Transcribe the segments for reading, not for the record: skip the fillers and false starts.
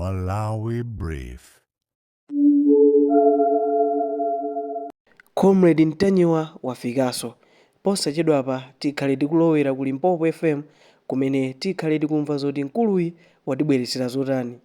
Malawi Brief. Comrade Ntanyiwa wafikaso. Posachedwa apa tikhale tikulowera ku Limpopo FM kumene tikhale tikumva zoti mkuluyi watibweresera zotani.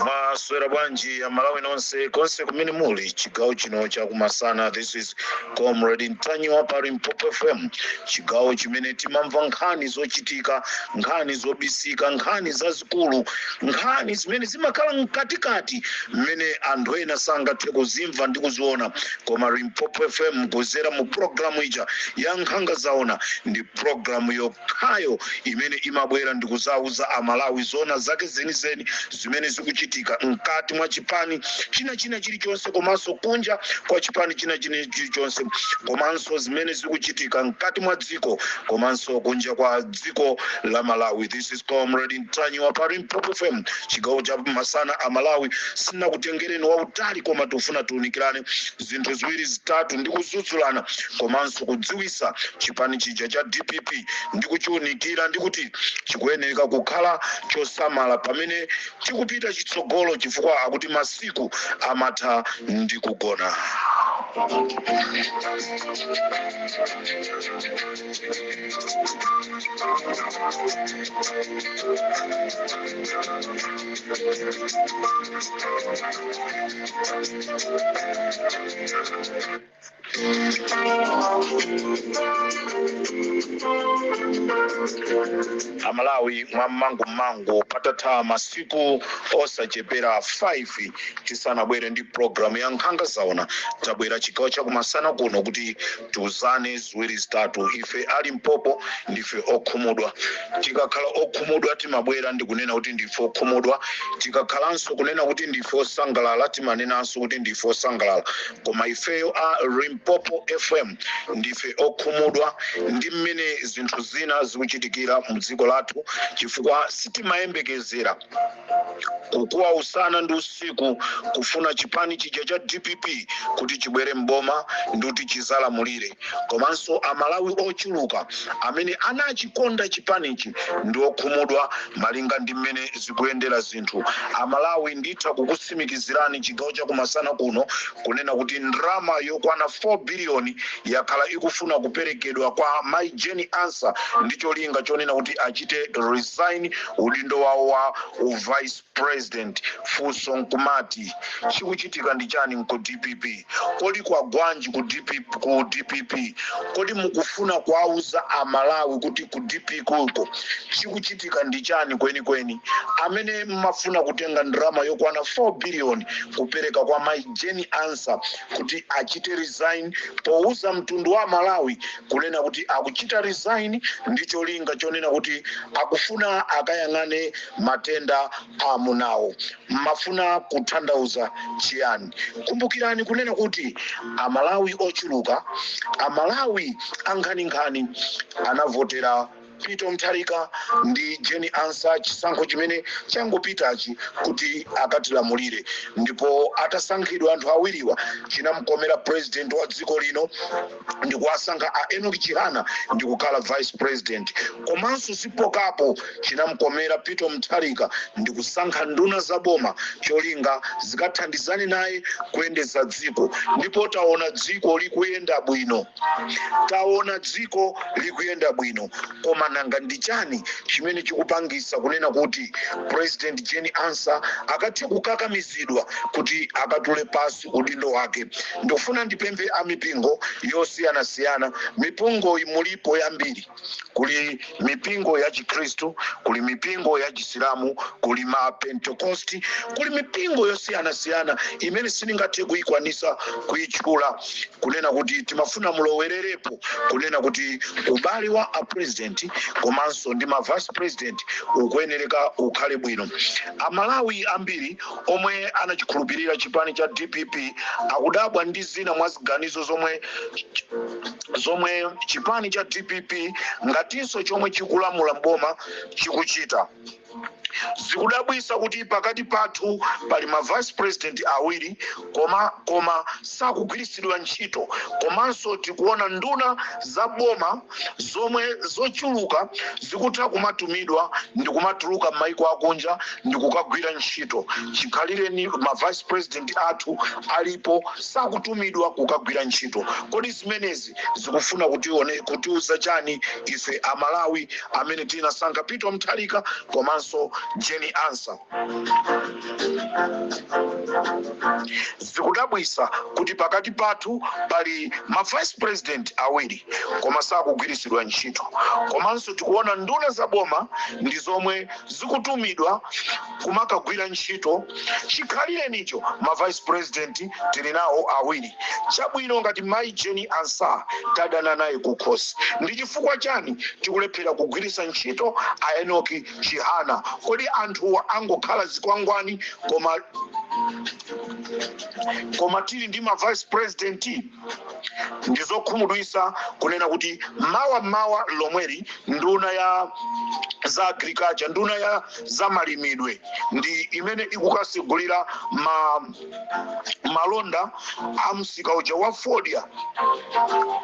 Maswera bwanji ya Malawi nonse konse kumene muli chigawo chino chakumasana. This is Comrade Ntanyiwa pa Limpopo FM, chigawo chimene timamva nkhani zochitika, nkhani zobisika, nkhani zazikulu, nkhani zimene zimakhala mkatikati mmene anthu ena sangathe kuzimva ndi kuziona. Koma Limpopo FM kuzera mu programu ija ya nkhanga zaona ndi programu yokhayo imene imabwera ndi kuzauza amalawi zona zake zenizeni zimene zikuchitika mkati mwa chipani china chilichonse, komanso kunja kwa chipani china chilichonse, komanso zimene zikuchitika mkati mwa dziko komanso kunja kwa dziko la Malawi. This is Comrade Ntanyiwa pa Limpopo FM, chigawo cha masana a Malawi. Sinakutengereni wautali koma tufuna tuunikirane zinthu ziwiri zitatu ndi kudzudzulana komanso kudziwisa chipani chija cha DPP ndi kuchiunikira ndi kuti chikuyeneka kukhala chosamala pamene chikupita chitsogolo, chifukwa akuti masiku amatha ndi kugona. Amalawi mangu patatha masiku osachepera 5 tisanabwere ndi programu ya nkhanga zaona. Tabwera chigawo chakumasana kuno kuti tiuzane ziwiri zitatu. Ife ali Limpopo ndife okhumudwa. Tikakhala okhumudwa timabwera ndi kunena kuti ndife okhumudwa. Tikakhalanso kunena kuti ndife osangalala timanenanso kuti ndife osangalala. Koma ifeyo a Limpopo FM ndife okhumudwa ndi mmene zinthu zina zikuchitikira mu dziko lathu, chifukwa sitimayembekezera kukuwa usana ndi usiku kufuna chipani chija cha DPP kuti chibwere mboma ndi kuti chizalamulire. Komanso amalawi ochuluka amene anachikonda chipanichi ndi okhumudwa malinga ndi mmene zikuyendera zinthu. Amalawi nditha kukusimikizirani chigawo chakumasana kuno kunena kuti ndrama yokwana 4 biliyoni yakhala ikufuna kuperekedwa kwa Mai Jenny Ansah ndi cholinga chonena kuti achite resign udindo wawo wa vice president. Funso nkumati chikuchitika ndi chani ku DPP? Kodi kwa gwanji ku DPP? Kodi mukufuna kuauza amalawi kuti ku DPP kuko chikuchitika ndi chani kweni? Amene mmafuna kutenga ndrama yokwana 4 biliyoni kupereka kwa Mai Jenny Ansah kuti achite resign, pouza mtundu wa Malawi kunena kuti akuchita resign ndi cholinga chonena kuti akufuna akayang'ane matenda amunawo. Mmafuna kuthandauza chiyani? Kumbukirani kunena kuti amalawi ochuluka, amalawi ankhani anavotera Peter Mutharika ndi Jenny Ansah chisankho chimene changopitachi kuti akatilamulire, ndipo atasankhidwa anthu awiriwa chinamkomera president wa dziko lino ndi kuwasankha a Enoch Chihana ndi kukhala vice president. Komanso sipokapo chinamkomera Peter Mutharika ndi kusankha nduna za boma cholinga zikathandizane naye kuyendeza dziko. Ndipo taona dziko likuyenda bwino. Koma nanga ndi chani chimene chikupangisa kunena kuti president Jenny Ansah akathe kukakamizidwa kuti akatule pasi udindo wake? Ndofuna ndipemphe amipingo yosiyanasiyana. Mipingo imulipo yambiri, kuli mipingo ya Chikristu, kuli mipingo ya Chisilamu, kuli ma Pentecosti, kuli mipingo yosiyanasiyana imene siningathe kuyikwanisa kuyitchula, kunena kuti timafuna mulowererepo kunena kuti ubale wa a president komanso ndi ma vice president ukuyenereka ukhale bwino. Amalawi ambiri omwe anachikhulupirira chipani cha DPP akudabwa ndi zina mwa ziganizo zomwe chipani cha DPP ngatinso chomwe chikulamula mboma chikuchita. zikudabwisa kuti pakati pathu pali ma vice president awiri koma sakugwiritsidwa ntchito, komanso tikuona nduna za boma zomwe zochuluka zikutha kumatumidwa ndi kumatuluka m'mayiko akunja ndi kukagwira ntchito. Chikhalireni ma vice president athu alipo sakutumidwa kukagwira ntchito. Kodi zimenezi zikufuna kutiuza chani ife Amalawi amene tinasankha Peter Mutharika komanso Jenny Ansah? Zikudabwisa kuti pakati pathu pali ma vice president awiri koma sakugwiritsidwa ntchito, komanso tikuona nduna za boma ndi zomwe zikutumidwa kumakagwira ntchito. Chikhalirenicho ma vice president tili nawo awiri. Chabwino ngati mayi Jenny Ansah tadana naye kukhosi, ndi chifukwa chani tikulephera kugwiritsa ntchito a Enoch Chihana? Kodi anthuwa angokhala zikwangwani koma tili ndi ma vice president? Ndizokhumudwisa kunena kuti mawa lomweri nduna ya za agriculture, nduna ya za malimidwe ndi imene ikukasigulira malonda a msika uja wa Fodia,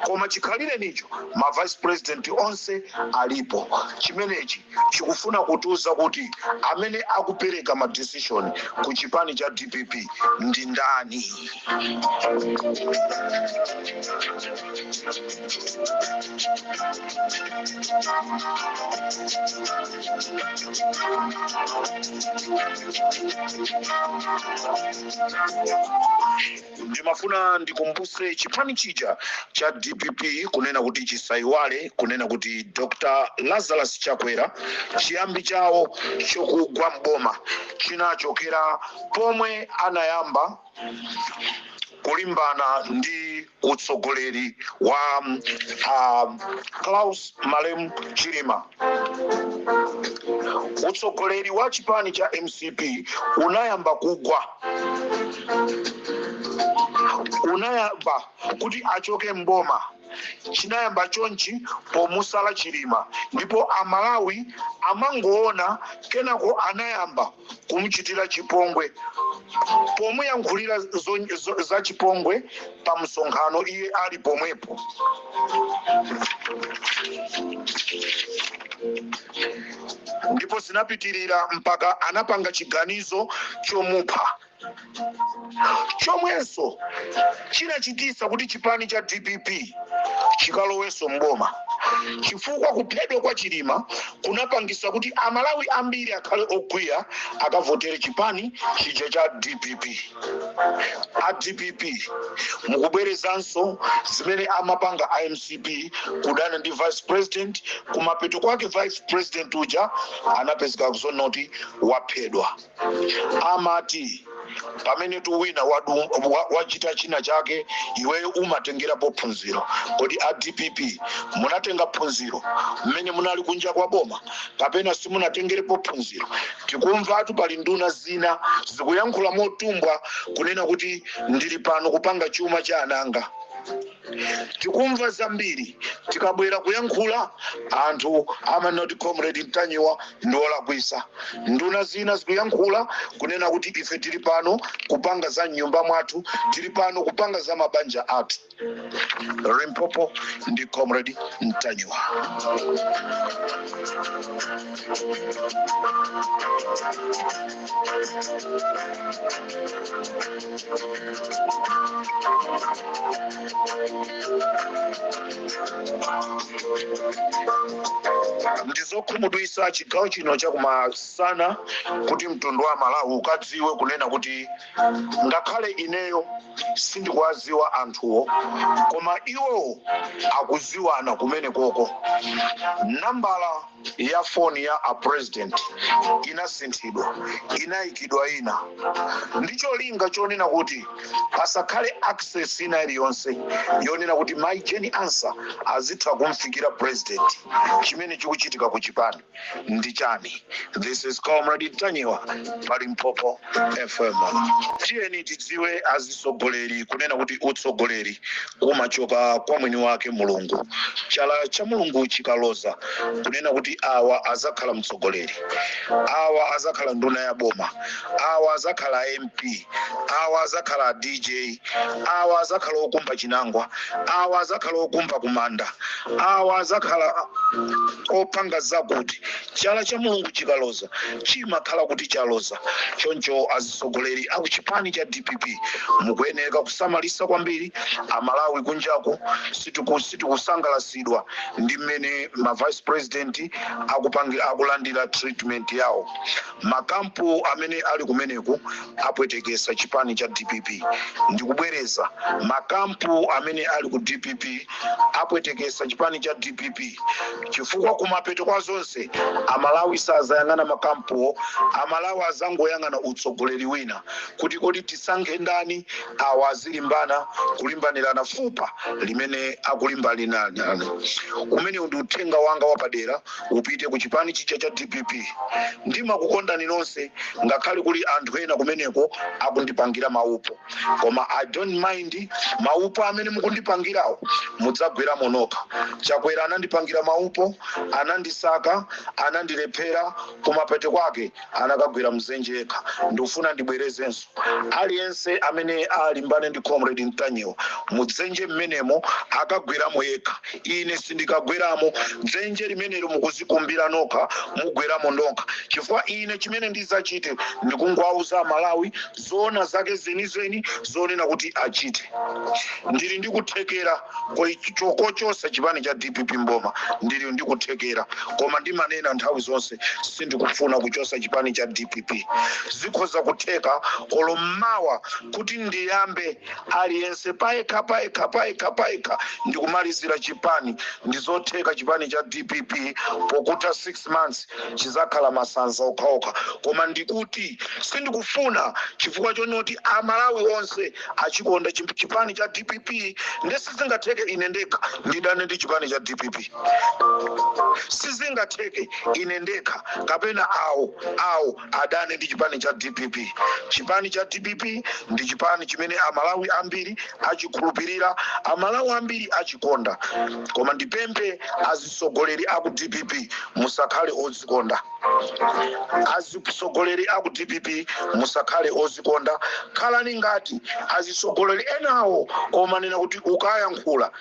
koma chikhalirenicho ma vice president onse alipo. Chimenechi chikufuna kutiuza kuti amene akupereka ma decision ku chipani cha DPP ndi ndani? Ndimafuna ndikumbuse chipani chija cha DPP kunena kuti chisaiwale kunena kuti Dr. Lazarus Chakwera chiyambi chawo chokugwa mboma chinachokera pomwe anayamba kulimbana ndi utsogoleri wa Klaus Malem Chilima. Utsogoleri wa chipani cha MCP unayamba kugwa, unayamba kuti achoke mboma. Chinayamba chonchi pomusala Chilima, ndipo Amalawi amangoona kenako anayamba kumuchitira chipongwe. Pomuyankhulira za chipongwe pa msonkhano iye ali pomwepo. Ndipo zinapitirira mpaka anapanga chiganizo chomupha. Chomwenso chinachitisa kuti chipani cha DPP chikaloweso mboma, chifukwa kuphedwa kwa Chilima kunapangisa kuti Amalawi ambiri akhale okwiya akavotere chipani chija cha DPP. A DPP mukubwerezanso zimene amapanga MCP kudana ndi vice president, kumapeto kwake vice president uja anapezeka kuzonoti waphedwa. Amati pamene tuwina wachita china chake iweyo umatengerapo phunziro. Kodi a DPP munatenga phunziro mmene munali kunja kwa boma kapena simunatengerepo phunziro? Tikumvatu pali nduna zina zikuyankhula motumbwa kunena kuti ndili pano kupanga chuma cha ananga. Tikumva zambiri, tikabwera kuyankhula anthu amanoti Comrade Mtanyiwa ndolakwisa. Nduna zina zikuyankhula kunena kuti ife tili pano kupanga za nyumba mwathu, tili pano kupanga za mabanja athu. Limpopo ndi Comrade Mtanyiwa. Ndizokhumudwisa chigawo chino chakumasana kuti mtundu wa Malawi ukadziwe kunena kuti ngakhale ineyo sindikuwaziwa anthuwo, koma iwo akuziwana kumene koko. Nambala ya phone ya a president inasinthidwa, inayikidwa ina. Ndicho linga chonena kuti pasakhale access ina iliyonse yonena kuti mayi Jenny Ansah azitha kumfikira president. Chimene chikuchitika ku chipani ndi chani? This is Comrade Mtanyiwa pa Limpopo FM. Tiyeni tidziwe azisogoleri kunena kuti utsogoleri umachoka kwa mwini wake Mulungu. Chala cha Mulungu chikaloza kunena kuti kuti awa azakhala mtsogoleri, awa azakhala nduna ya boma, awa azakhala MP, awa azakhala DJ, awa azakhala okumba chinangwa, awa azakhala okumba kumanda, awa azakhala opanga zakuti. Chala cha Mulungu chikaloza chimakhala kuti chaloza. Choncho atsogoleri akuchipani cha DPP mukuyenera kusamalisa kwambiri amalawi kunjako. Sitikusangalasidwa ndi mmene ma vice president akulandira treatment yawo. Makampu amene ali kumeneko apwetekesa chipani cha DPP. Ndikubwereza, makampu amene ali ku DPP apwetekesa chipani cha DPP chifukwa kumapeto kwa zonse amalawi sazayang'ana makampuwo, amalawi azangoyang'ana utsogoleri wina kuti kodi tisankhe ndani awa azilimbana kulimbanirana fupa limene akulimbanirana. Umene ndi uthenga wanga wapadera upite ku chipani chicha cha DPP. Ndimakukondani nonse ngakhale kuli anthu ena kumeneko akundipangira maupo, koma I don't mind maupo amene mukundipangirawo mudzagwera monoka. Chakwera anandipangira maupo, anandisaka, anandilephera, kumapeto kwake anakagwira mzenje yekha. Ndifuna ndibwerezenso aliyense amene alimbane ndi Comrade Mtanyiwa mudzenje mmenemo akagweramo yekha. Ine sindikagweramo dzenje limenelo, mukuzikumbira nokha mugweramo nokha. Chifukwa ine chimene ndizachite ndikungwauza Malawi zona zake zenizeni zonena kuti achite. Ndili ndikuthekera chokochosa chipani cha DPP mboma, ndili ndikuthekera, koma ndimanena nthawi zonse sindikufuna kuchosa chipani cha DPP. Zikhoza kutheka olommawa kuti ndiyambe aliyense paeka ndikumalizira chipani. Ndizotheka chipani cha DPP pokuta 6 months chizakhala masanza okhaokha, koma ndikuti sindikufuna chifukwa chonoti amalawi onse achikonda chipani cha DPP. Ndesizingatheke ine ndekha ndidane ndi chipani cha DPP, sizingatheke ine ndekha kapena awo adane ndi chipani cha DPP. Chipani cha DPP ndi chipani chimene amalawi ambiri achikhulupirira, amalawi ambiri achikonda, koma ndipemphe atsogoleri aku DPP musakhale odzikonda. Atsogoleri aku DPP musakhale odzikonda. Khalani ngati atsogoleri enawo omanena kuti ukayankhula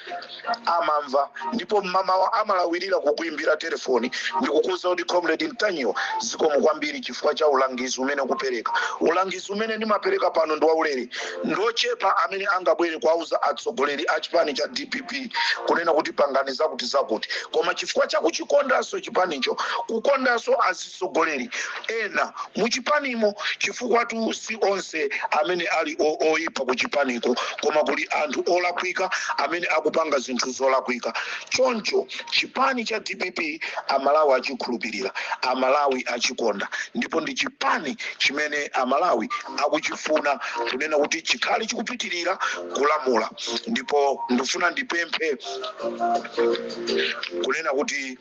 amamva, ndipo mamawa amalawirira kukuimbira telefoni ndikukuza kuti Comrade Mtanyiwa zikomo kwambiri chifukwa cha ulangizi umene kupereka. Ulangizi umene ndimapereka pano ndi waulere, ndochepa amene angabwere kwauza atsogoleri a chipani cha DPP kunena kuti pangani zakuti, koma chifukwa cha kuchikondanso chipanicho, kukondanso atsogoleri ena muchipanimo, chifukwa tu si onse amene ali oyipa kuchipaniko, koma kuli anthu olakwika amene akupanga zinthu zolakwika. Choncho chipani cha DPP amalawi achikhulupirira, amalawi achikonda, ndipo ndi chipani chimene amalawi akuchifuna kunena kuti chikhale chikupitirira kulamula. Ndipo ndifuna ndipemphe kunena kuti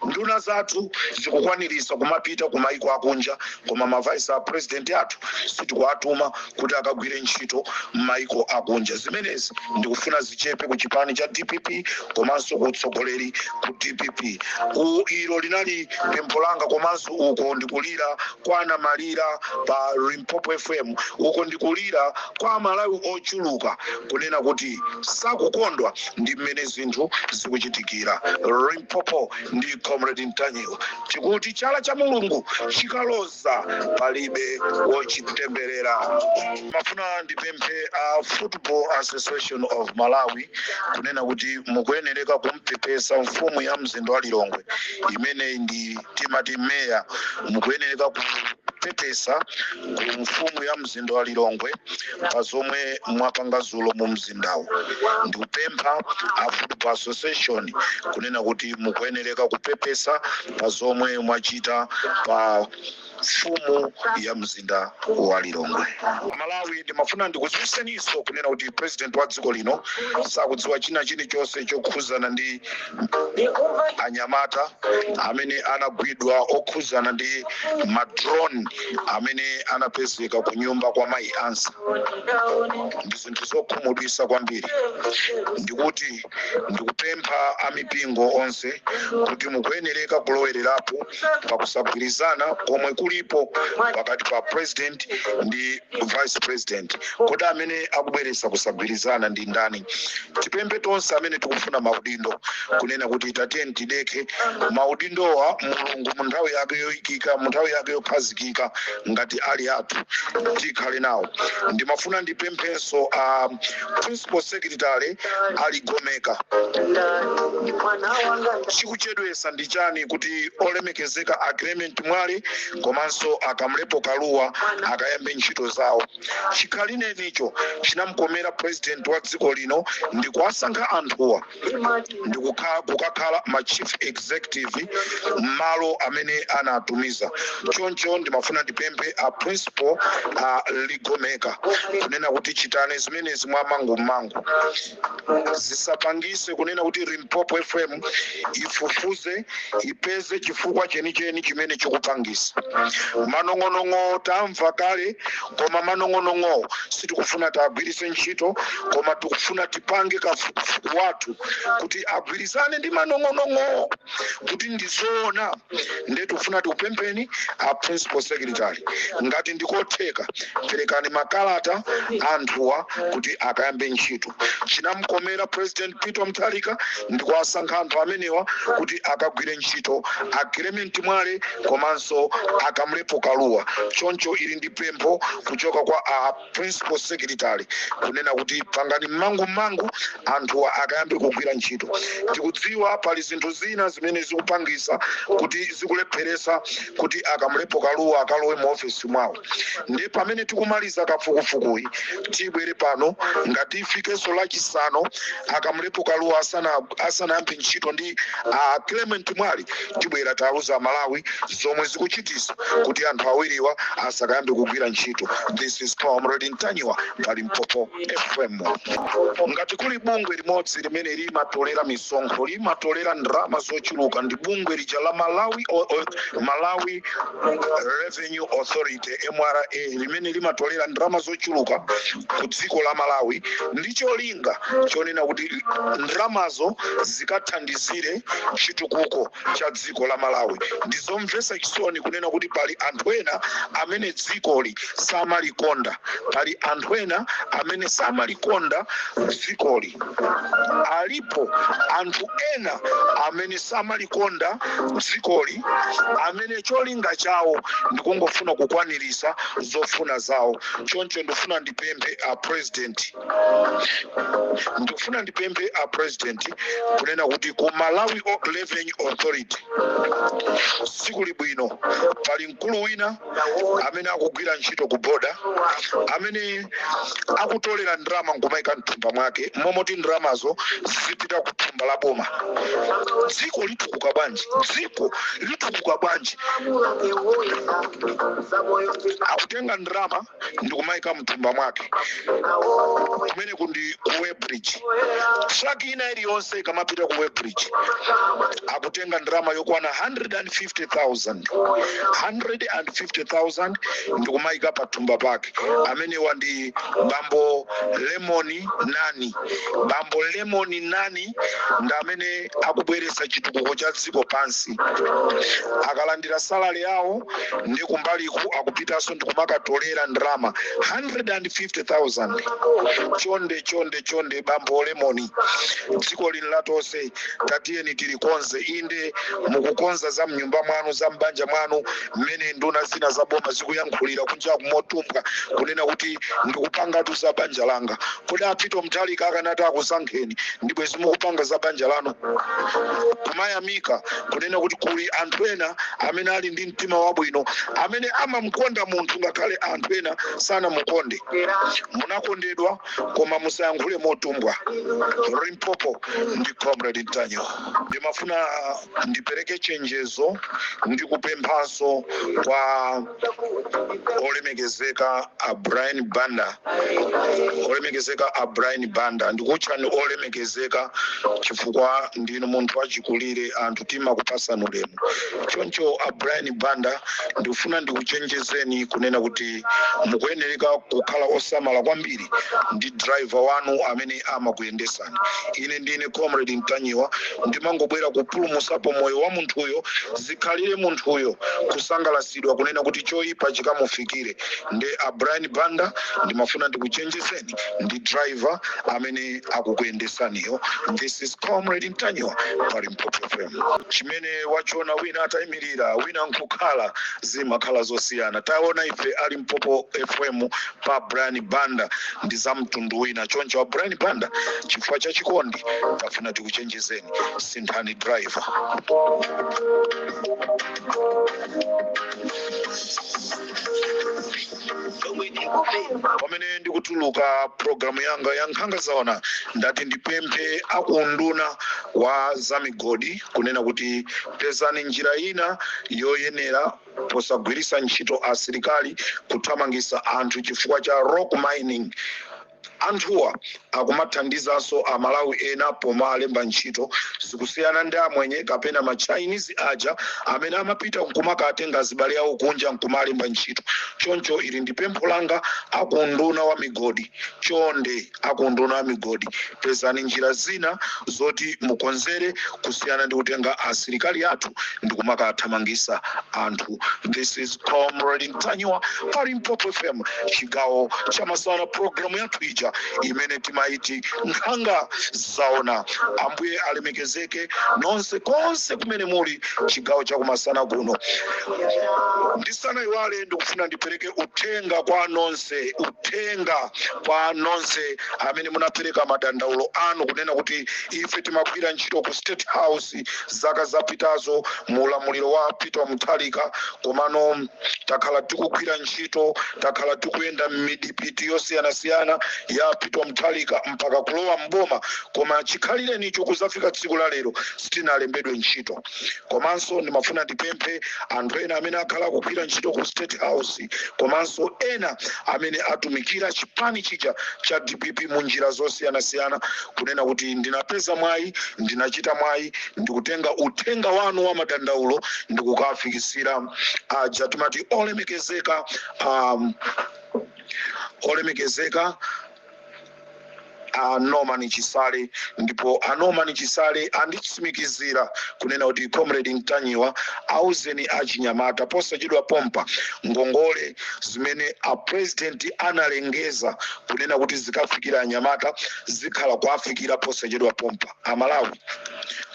nduna zathu zikukwanirisa kumapita kumaiko akunja, koma ma vice president athu sitikuwatuma kuti akagwire ntchito m'maiko akunja. Zimenezi ndikufuna zichepe ku chipani cha DPP komanso kutsogoleri ku DPP. Ilo linali pempho langa, komanso uko ndikulira kwa Anamalira pa Limpopo FM, uko ndikulira kwa Malawi ochuluka kunena kuti sakukondwa ndi mmene zinthu zikuchitikira. Limpopo ndi Comrade Mtanyiwa, chikuti chala cha Mulungu chikaloza palibe wochitemberera. Mafuna ndipemphe Football Association of Malawi kunena kuti mukuyenereka kumpepesa mfumu ya mzinda wa Lilongwe imene ndi timati meya, mukuyenereka kupepesa ku mfumu ya mzinda wa Lilongwe pazomwe mwapanga zulo mu mzindawo. Ndikupempha Football Association kunena kuti mukuyenereka kupepesa pazomwe mwachita pa mfumu ya mzinda wa Lilongwe. Malawi ndimafuna ndikudziwitseniso kunena kuti president wa dziko lino sakudziwa china chilichonse chokhuzana ndi anyamata amene anagwidwa okhuzana ndi madrone amene anapezeka ku nyumba kwa mayi Ansa. Ndi zinthu zokhumudwitsa kwambiri. Ndikuti ndikupempha amipingo onse kuti mukuyenereka kulowererapo pakusagwirizana komwe kulipo pakati pa president ndi vice president. Kodi amene akubweretsa kusagwirizana ndi ndani? Tipemphe tonse amene tikufuna maudindo kunena kuti tatiyeni tidekhe maudindowa Mulungu mu nthawi yake yoyikika, mu nthawi yake yokhazikika ngati ali athu tikhale nawo. Ndimafuna ndipemphenso principal secretary Ali Gomeka. Chikuchedwetsa ndi chani kuti olemekezeka agreement Mwale komanso akamlepo Kaluwa akayambe ntchito zawo? Chikhalire nicho chinamkomera president wa dziko lino ndi kuwasankha anthuwa ndi kukakhala ma chief executive malo amene anatumiza. Choncho ndimafuna ndipemphe a principal Ligomeka kunena kuti chitane zimenezi mwa mangu zisapangise kunena kuti Limpopo FM ifufuze ipeze chifukwa chenicheni chimene chikupangisa. Manong'onong'o tamva kale, koma manong'onong'o sitikufuna tagwirise ntchito, koma tikufuna tipange kafukufuku wathu kuti agwirizane ndi manong'onong'o kuti ndizoona. Nde tikufuna tikupempheni a principal secretary ngati ndikotheka perekani makalata anthuwa kuti akayambe ntchito. Chinamkomera president Peter Mutharika ndi kuwasankha anthu amenewa kuti akagwire ntchito agreement Mwale komanso akamlepo Kaluwa. Choncho ili ndi pempho kuchoka kwa a principal secretary kunena kuti pangani mangu anthuwa akayambe kugwira ntchito. Tikudziwa pali zinthu zina zimene zikupangisa kuti zikulepheresa kuti akamlepo Kaluwa akalowe mu office mwawo. Ndi pamene tikumaliza kafukufukuyi tibwere pano ngati ifikeso lachisanu akamlepo Kaluwa asanayambe ntchito ndi Clement Mwale tibwera tauza Malawi zomwe zikuchitisa kuti anthu awiriwa asakayambe kugwira ntchito. This is Comrade Ntanyiwa pa Limpopo FM. Ngati kuli bungwe limodzi limene limatolera misonkho, limatolera ndalama zochuluka ndi bungwe lija la Malawi Revenue Authority MRA limene limatolera ndalama zochuluka ku dziko la Malawi, ndicho linga chonena kuti ndalamazo zikathandizire chitukuko cha dziko la Malawi. Ndizomvetsa chisoni kunena kuti pali anthu ena amene dzikoli samalikonda, pali anthu ena amene samalikonda dzikoli. Alipo anthu ena amene samalikonda dzikoli, amene cholinga chawo ndikungofuna kukwanirisa zofuna zawo. Choncho ndifuna ndipemphe a president, kunena kuti ku Malawi Revenue Authority sikuli bwino. Pali mkulu wina amene akugwira ntchito ku boda amene akutolera ndalama nkumayika mthumba mwake momoti ndalamazo zipita ku thumba la boma. Dziko litukuka bwanji akutenga ndalama ndikumayika mthumba mwake kumene kundi ku Weighbridge. Truck ina iliyonse ikamapita ku Weighbridge akutenga ndalama yokwana 150,000 ndikumayika pa thumba pake. Amenewa ndi Bambo Lemon Nani ndi amene akubweretsa chitukuko cha dziko pansi. Akalandira salary yawo ndi kumbaliku akupitanso ndikumakatolera ndalama 150,000. Chonde Bambo Lemon, dziko lino latonse tatiyeni tilikonze. Inde mukukonza za mnyumba mwanu, za mbanja mwanu, mmene nduna zina za boma zikuyankhulira kunja kumotumpha kunena kuti ndikupangatu za banja langa. Kodi Peter Mutharika akanati akusankheni ndipo simukupanga za banja lanu? Kumayamika kunena kuti kuli anthu ena amene ali ndi mtima wabwino, amene amamukonda munthu ngakhale anthu ena sanamukonde. Munakondedwa koma musayankhule motumbwa. Limpopo ndi Comrade Ntanyiwa. Ndimafuna ndipereke chenjezo ndi kupemphanso kwa olemekezeka a Brian Banda. Olemekezeka a Brian Banda ndikuchani olemekezeka chifukwa ndino munthu wachikulire anthu timakupasani ulemu. Choncho a Brian Banda ndikufuna ndikuchenjezeni kunena kuti mukuyenereka kukhala osamala kwambiri ndi driver wanu amene amakuyendesani. Ine ndine Comrade Mtanyiwa ndimangobwera kupulumutsapo moyo wa munthuyo, zikhalire munthuyo kusangalasidwa kunena kuti choyipa chikamufikire. Ndi a Brian Banda ndimafuna ndikuchenjezeni ndi driver amene akukuyendesaniyo. This is Comrade Mtanyiwa pa Limpopo FM. Chimene wachiona wina atayimirira wina nkukhala zimakhala zosiyana. Taona ife ali Limpopo FM pa Brian Banda ndi za mtundu wina. Choncho wa Brian Banda chifukwa cha chikondi tafuna tikuchenjezeni, sinthani driver. Pamene ndikutuluka programu yanga ya Nkhanga Zaona ndati ndipemphe akunduna wa zamigodi kunena kuti pezani njira ina yoyenera posagwiritsa ntchito asilikali kuthamangitsa anthu chifukwa cha rock mining. Anthuwa akumathandizanso amalawi ena poma alemba ntchito zikusiyana ndi amwenye kapena ma Chinese aja amene amapita nkumakatenga zibale yawo kunja nkumalemba ntchito. Choncho ili ndi pempho langa akunduna wa migodi, chonde akunduna wa migodi pezani njira zina zoti mukonzere kusiyana ndi kutenga asilikali athu ndi kumakathamangitsa anthu. This is Comrade Mtanyiwa pa Limpopo FM, chigawo cha masana programu yathu ija imene timaiti Nkhanga Zaona. Ambuye alemekezeke nonse konse kumene muli chigawo cha kumasana kuno. Ndisana iwale ndikufuna ndipereke uthenga kwa nonse, uthenga kwa nonse amene munapereka madandaulo anu kunena kuti ife timagwira ntchito ku State House zaka zapitazo mu ulamuliro wa Peter Mutharika, komano takhala tikugwira ntchito, takhala tikuyenda m'midipiti yosiyanasiyana ya Peter Mutharika mpaka kulowa mboma, koma chikhalire nicho kuzafika tsiku la lero sitinalembedwe ntchito. Komanso ndimafuna ndipemphe anthu ena amene akhala kugwira ntchito ku State House, komanso ena amene atumikira chipani chija cha DPP mu njira zosiyanasiyana kunena kuti ndinapeza mwayi, ndinachita mwayi, ndikutenga uthenga wanu wa madandaulo ndikukafikisira aja timati olemekezeka Norman Chisale, ndipo Norman Chisale anditsimikizira kunena kuti Comrade Mtanyiwa auzeni achinyamata posachedwa pompa ngongole zimene a president analengeza kunena kuti zikafikira anyamata zikhala kuafikira posachedwa pompa. Amalawi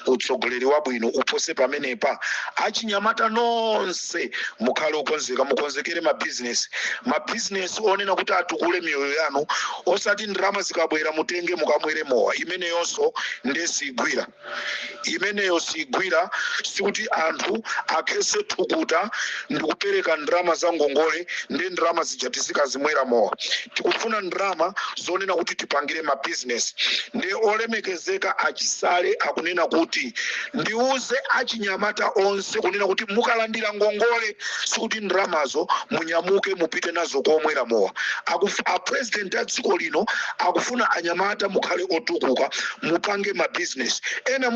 utsogoleri wabwino upose pamenepa achinyamata nonse mukhale ukonzeka, mukonzekere mabusiness onena kuti atukule miyoyo yanu, osati ndrama zikabwera mutenge mukamwere mowa. Imeneyonso ndesigwira, imeneyo sigwira, sikuti anthu akhese thukuta ndikupereka ndrama za ngongole ndi ndrama zijati zikazimwera mowa. Tikufuna ndrama zonena kuti tipangire mabusiness. Ndi olemekezeka Achisale akunena kuti ndiuze achinyamata onse kunena kuti mukalandira ngongole sikuti ndramazo munyamuke mupite nazo komwera mowa. A president a dziko lino akufuna anyamata mukhale otukuka, mupange mabusiness. Ena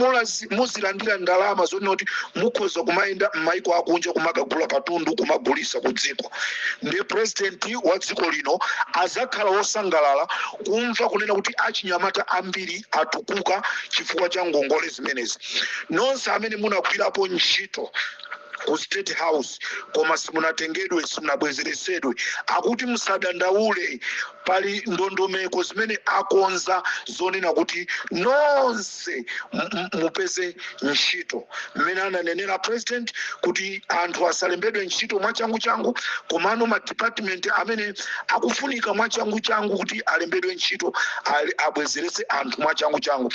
muzilandira ndalama zonena kuti mukhoza kumayenda m'maiko akunja kumakagula katundu kumagulisa ku dziko. Ndi president wa dziko lino azakhala wosangalala kumva kunena kuti achinyamata ambiri atukuka chifukwa cha ngongole zimenezi. Nonse amene munagwirapo ntchito ku State House koma simunatengedwe, simunabwezeresedwe, akuti musadandaule, pali ndondomeko zimene akonza zonena kuti nonse mupeze ntchito. Mmene ananenera president kuti anthu asalembedwe ntchito mwachangu, komano ma department amene akufunika mwachangu kuti alembedwe ntchito abwezerese anthu mwachangu.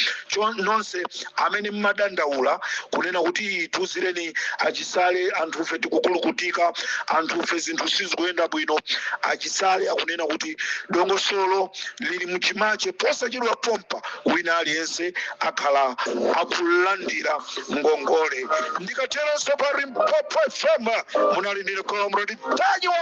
Nonse amene mmadandaula kunena kuti tuzireni Achisale anthufe tikukulukutika, anthufe zinthu sizikuyenda bwino. Achisale akunena kuti dongosolo lili mchimache posachedwa pompa wina aliyense akhala akulandira ngongole. Ndikateronso pa Limpopo FM munali ndine Kolomrodi Tanywa.